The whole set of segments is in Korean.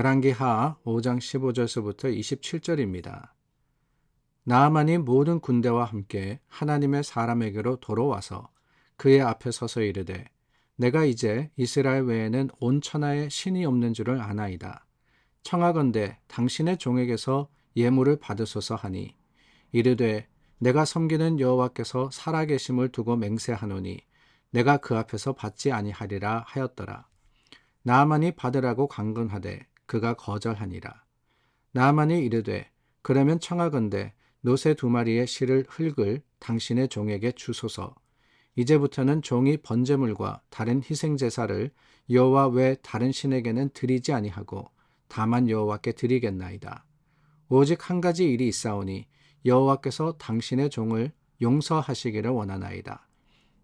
열왕기하 5장 15절서부터 27절입니다. 나아만이 모든 군대와 함께 하나님의 사람에게로 돌아와서 그의 앞에 서서 이르되 내가 이제 이스라엘 외에는 온 천하에 신이 없는 줄을 아나이다. 청하건대 당신의 종에게서 예물을 받으소서 하니 이르되 내가 섬기는 여호와께서 살아계심을 두고 맹세하노니 내가 그 앞에서 받지 아니하리라 하였더라. 나아만이 받으라고 강건하되 그가 거절하니라. 나아만이 이르되 그러면 청하건대 노새 2마리의 실을 흙을 당신의 종에게 주소서. 이제부터는 종이 번제물과 다른 희생제사를 여호와 외 다른 신에게는 드리지 아니하고 다만 여호와께 드리겠나이다. 오직 한 가지 일이 있사오니 여호와께서 당신의 종을 용서하시기를 원하나이다.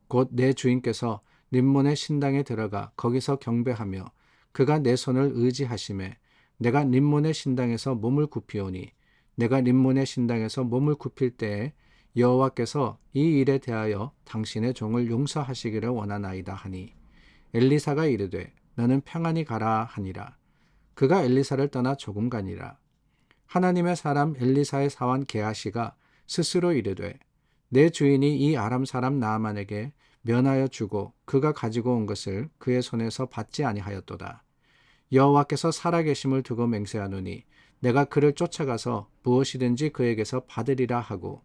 곧 내 주인께서 림몬의 신당에 들어가 거기서 경배하며 그가 내 손을 의지하심에 내가 림몬의 신당에서 몸을 굽히오니 내가 림몬의 신당에서 몸을 굽힐 때에 여호와께서 이 일에 대하여 당신의 종을 용서하시기를 원하나이다 하니 엘리사가 이르되 너는 평안히 가라 하니라. 그가 엘리사를 떠나 조금 가니라. 하나님의 사람 엘리사의 사환 게하시가 스스로 이르되 내 주인이 이 아람 사람 나아만에게 면하여 주고 그가 가지고 온 것을 그의 손에서 받지 아니하였도다. 여호와께서 살아계심을 두고 맹세하노니 내가 그를 쫓아가서 무엇이든지 그에게서 받으리라 하고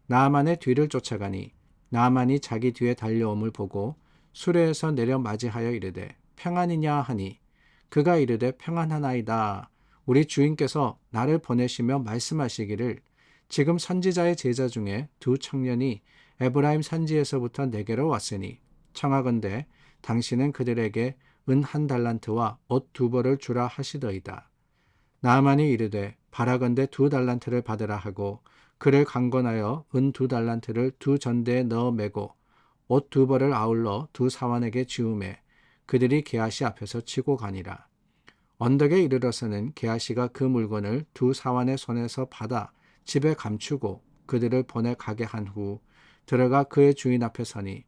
나아만의 뒤를 쫓아가니 나아만이 자기 뒤에 달려옴을 보고 수레에서 내려 맞이하여 이르되 평안이냐 하니 그가 이르되 평안하나이다. 우리 주인께서 나를 보내시며 말씀하시기를 지금 선지자의 제자 중에 2 청년이 에브라임 산지에서부터 내게로 왔으니 청하건대 당신은 그들에게 은 1달란트와 옷 2벌을 주라 하시더이다. 나아만이 이르되 바라건대 2달란트를 받으라 하고 그를 강권하여 은 2달란트를 2 전대에 넣어 매고 옷 2벌을 아울러 2 사환에게 지우매 그들이 게하시 앞에서 치고 가니라. 언덕에 이르러서는 게하시가 그 물건을 2 사환의 손에서 받아 집에 감추고 그들을 보내 가게 한 후 들어가 그의 주인 앞에 서니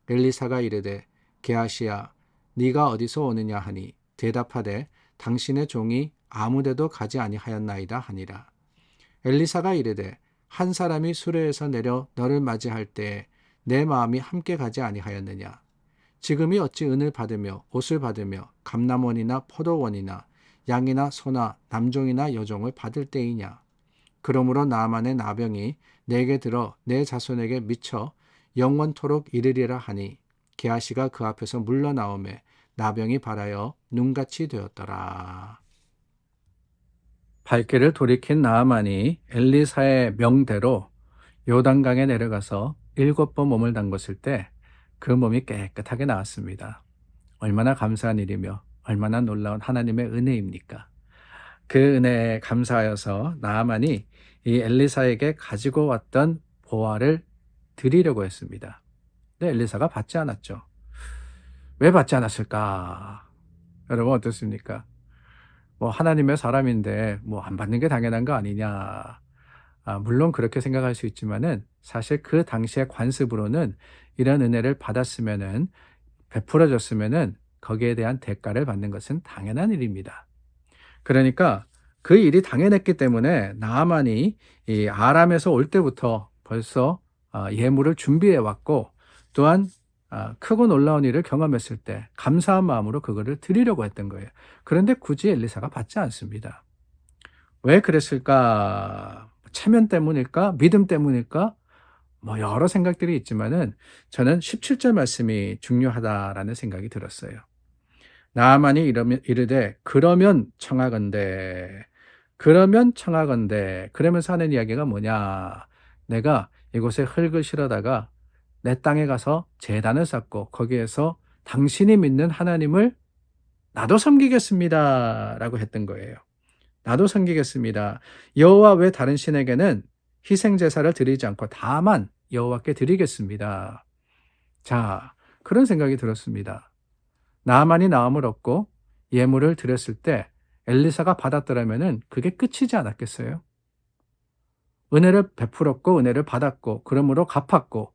엘리사가 이르되 게하시야 네가 어디서 오느냐 하니 대답하되 당신의 종이 아무데도 가지 아니하였나이다 하니라. 엘리사가 이르되 한 사람이 수레에서 내려 너를 맞이할 때에 내 마음이 함께 가지 아니하였느냐. 지금이 어찌 은을 받으며 옷을 받으며 감람원이나 포도원이나 양이나 소나 남종이나 여종을 받을 때이냐. 그러므로 나아만의 나병이 내게 들어 내 자손에게 미쳐 영원토록 이르리라 하니 게하시가 그 앞에서 물러나오매 나병이 발하여 눈같이 되었더라. 발길을 돌이킨 나아만이 엘리사의 명대로 요단강에 내려가서 7번 몸을 담궜을 때 그 몸이 깨끗하게 나왔습니다. 얼마나 감사한 일이며 얼마나 놀라운 하나님의 은혜입니까? 그 은혜에 감사하여서 나아만이 이 엘리사에게 가지고 왔던 보화를 드리려고 했습니다. 근데 엘리사가 받지 않았죠. 왜 받지 않았을까? 여러분 어떻습니까? 하나님의 사람인데 안 받는 게 당연한 거 아니냐. 물론 그렇게 생각할 수 있지만은 사실 그 당시의 관습으로는 이런 은혜를 받았으면은 베풀어졌으면은 거기에 대한 대가를 받는 것은 당연한 일입니다. 그러니까 그 일이 당연했기 때문에 나아만이 이 아람에서 올 때부터 벌써 예물을 준비해 왔고 또한 크고 놀라운 일을 경험했을 때 감사한 마음으로 그거를 드리려고 했던 거예요. 그런데 굳이 엘리사가 받지 않습니다. 왜 그랬을까? 체면 때문일까? 믿음 때문일까? 여러 생각들이 있지만은 저는 17절 말씀이 중요하다라는 생각이 들었어요. 나아만이 이르되 그러면 청하건대 그러면서 하는 이야기가 뭐냐. 내가 이곳에 흙을 실어다가 내 땅에 가서 제단을 쌓고 거기에서 당신이 믿는 하나님을 나도 섬기겠습니다 라고 했던 거예요. 나도 섬기겠습니다. 여호와 외 다른 신에게는 희생제사를 드리지 않고 다만 여호와께 드리겠습니다. 자, 그런 생각이 들었습니다. 나아만이 나음을 얻고 예물을 드렸을 때 엘리사가 받았더라면은 그게 끝이지 않았겠어요? 은혜를 베풀었고 은혜를 받았고 그러므로 갚았고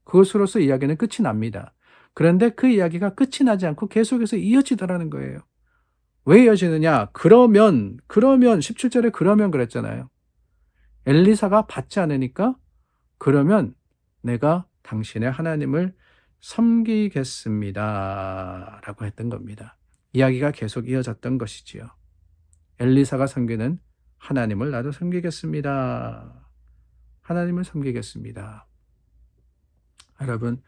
그것으로서 이야기는 끝이 납니다. 그런데 그 이야기가 끝이 나지 않고 계속해서 이어지더라는 거예요. 왜 이어지느냐? 그러면 17절에 그러면 그랬잖아요. 엘리사가 받지 않으니까 그러면 내가 당신의 하나님을 섬기겠습니다. 라고 했던 겁니다. 이야기가 계속 이어졌던 것이지요. 엘리사가 섬기는 하나님을 나도 섬기겠습니다. 하나님을 섬기겠습니다. 여러분,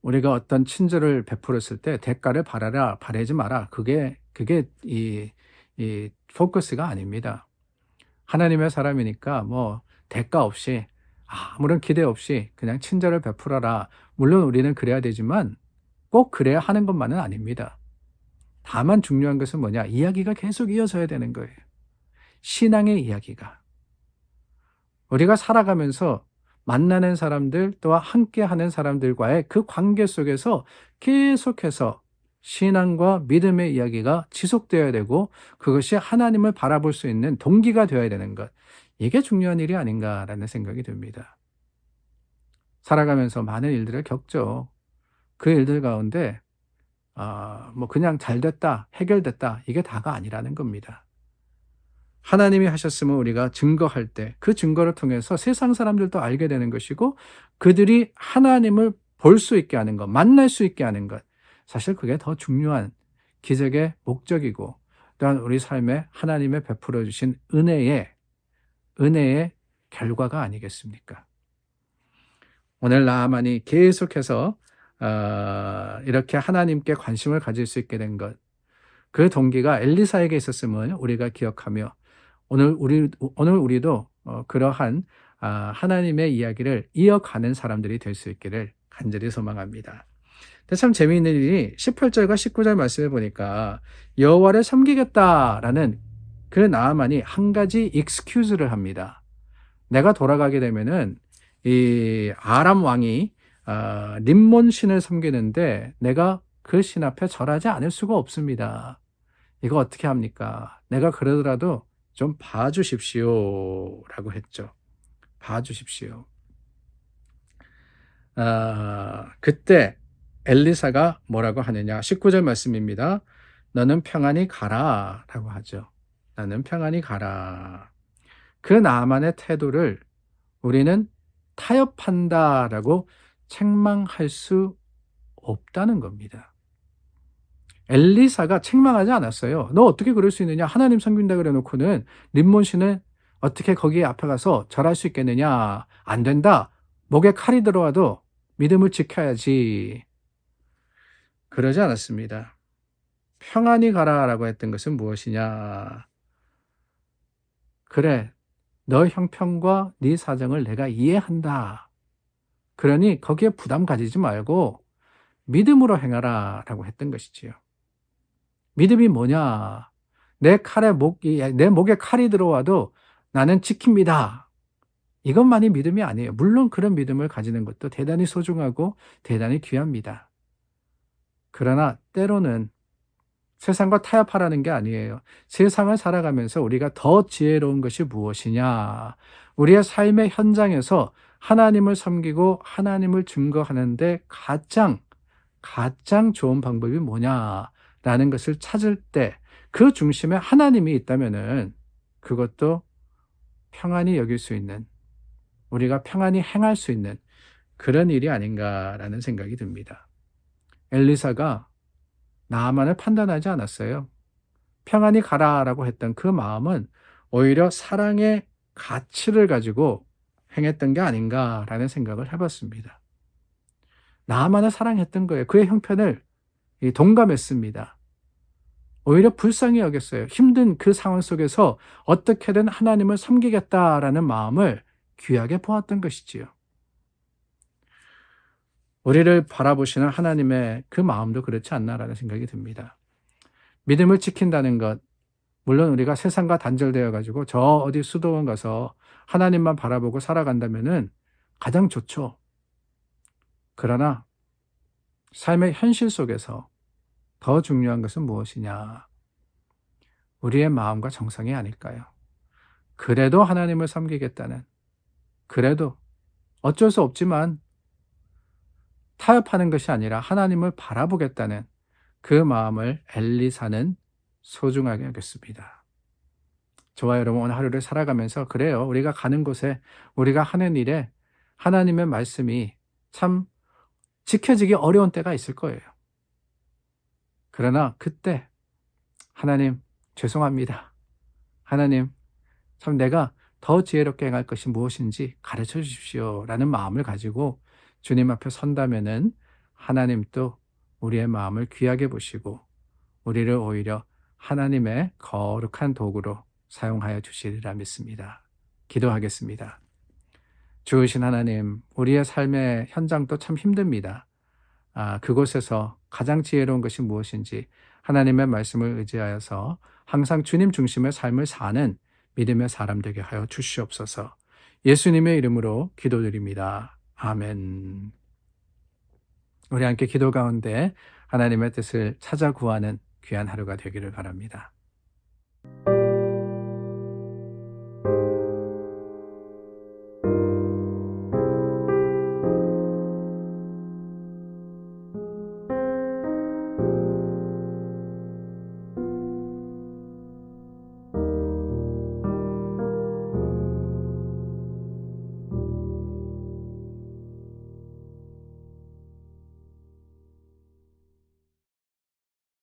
우리가 어떤 친절을 베풀었을 때 대가를 바라지 마라. 그게 이 포커스가 아닙니다. 하나님의 사람이니까 대가 없이 아무런 기대 없이 그냥 친절을 베풀어라. 물론 우리는 그래야 되지만 꼭 그래야 하는 것만은 아닙니다. 다만 중요한 것은 뭐냐? 이야기가 계속 이어져야 되는 거예요. 신앙의 이야기가. 우리가 살아가면서 만나는 사람들 또한 함께하는 사람들과의 그 관계 속에서 계속해서 신앙과 믿음의 이야기가 지속되어야 되고 그것이 하나님을 바라볼 수 있는 동기가 되어야 되는 것. 이게 중요한 일이 아닌가라는 생각이 듭니다. 살아가면서 많은 일들을 겪죠. 그 일들 가운데 그냥 잘 됐다, 해결됐다 이게 다가 아니라는 겁니다. 하나님이 하셨으면 우리가 증거할 때 그 증거를 통해서 세상 사람들도 알게 되는 것이고 그들이 하나님을 볼 수 있게 하는 것, 만날 수 있게 하는 것. 사실 그게 더 중요한 기적의 목적이고 또한 우리 삶에 하나님의 베풀어 주신 은혜의 결과가 아니겠습니까? 오늘 나아만이 계속해서 이렇게 하나님께 관심을 가질 수 있게 된 것. 그 동기가 엘리사에게 있었음을 우리가 기억하며 오늘 우리도 그러한 하나님의 이야기를 이어가는 사람들이 될 수 있기를 간절히 소망합니다. 근데 참 재미있는 일이 18절과 19절 말씀을 보니까 여호와를 섬기겠다라는 그 나아만이 한 가지 익스큐즈를 합니다. 내가 돌아가게 되면은 이 아람 왕이 림몬 신을 섬기는데 내가 그 신 앞에 절하지 않을 수가 없습니다. 이거 어떻게 합니까? 내가 그러더라도 좀 봐주십시오. 라고 했죠. 봐주십시오. 그때 엘리사가 뭐라고 하느냐. 19절 말씀입니다. 너는 평안히 가라. 라고 하죠. 너는 평안히 가라. 그 나아만의 태도를 우리는 타협한다. 라고 책망할 수 없다는 겁니다. 엘리사가 책망하지 않았어요. 너 어떻게 그럴 수 있느냐? 하나님 섬긴다 그래 놓고는 림몬 씨는 어떻게 거기에 앞에 가서 절할 수 있겠느냐? 안 된다. 목에 칼이 들어와도 믿음을 지켜야지. 그러지 않았습니다. 평안히 가라라고 했던 것은 무엇이냐? 그래, 너 형편과 네 사정을 내가 이해한다. 그러니 거기에 부담 가지지 말고 믿음으로 행하라라고 했던 것이지요. 믿음이 뭐냐? 내 목에 칼이 들어와도 나는 지킵니다. 이것만이 믿음이 아니에요. 물론 그런 믿음을 가지는 것도 대단히 소중하고 대단히 귀합니다. 그러나 때로는 세상과 타협하라는 게 아니에요. 세상을 살아가면서 우리가 더 지혜로운 것이 무엇이냐? 우리의 삶의 현장에서 하나님을 섬기고 하나님을 증거하는데 가장 좋은 방법이 뭐냐라는 것을 찾을 때 그 중심에 하나님이 있다면은 그것도 평안히 여길 수 있는, 우리가 평안히 행할 수 있는 그런 일이 아닌가라는 생각이 듭니다. 엘리사가 나아만을 판단하지 않았어요. 평안히 가라라고 했던 그 마음은 오히려 사랑의 가치를 가지고 행했던 게 아닌가라는 생각을 해봤습니다. 나아만을 사랑했던 거예요. 그의 형편을 동감했습니다. 오히려 불쌍히 여겼어요. 힘든 그 상황 속에서 어떻게든 하나님을 섬기겠다라는 마음을 귀하게 보았던 것이지요. 우리를 바라보시는 하나님의 그 마음도 그렇지 않나라는 생각이 듭니다. 믿음을 지킨다는 것, 물론 우리가 세상과 단절되어 가지고 저 어디 수도원 가서 하나님만 바라보고 살아간다면은 가장 좋죠. 그러나 삶의 현실 속에서 더 중요한 것은 무엇이냐? 우리의 마음과 정성이 아닐까요? 그래도 하나님을 섬기겠다는, 그래도 어쩔 수 없지만 타협하는 것이 아니라 하나님을 바라보겠다는 그 마음을 엘리사는 소중하게 여겼습니다. 저와 여러분 오늘 하루를 살아가면서 그래요. 우리가 가는 곳에 우리가 하는 일에 하나님의 말씀이 참 지켜지기 어려운 때가 있을 거예요. 그러나 그때 하나님 죄송합니다. 하나님 참 내가 더 지혜롭게 행할 것이 무엇인지 가르쳐 주십시오라는 마음을 가지고 주님 앞에 선다면은 하나님 또 우리의 마음을 귀하게 보시고 우리를 오히려 하나님의 거룩한 도구로 사용하여 주시리라 믿습니다. 기도하겠습니다. 주으신 하나님, 우리의 삶의 현장도 참 힘듭니다. 그곳에서 가장 지혜로운 것이 무엇인지 하나님의 말씀을 의지하여서 항상 주님 중심의 삶을 사는 믿음의 사람 되게 하여 주시옵소서. 예수님의 이름으로 기도드립니다. 아멘. 우리 함께 기도 가운데 하나님의 뜻을 찾아 구하는 귀한 하루가 되기를 바랍니다.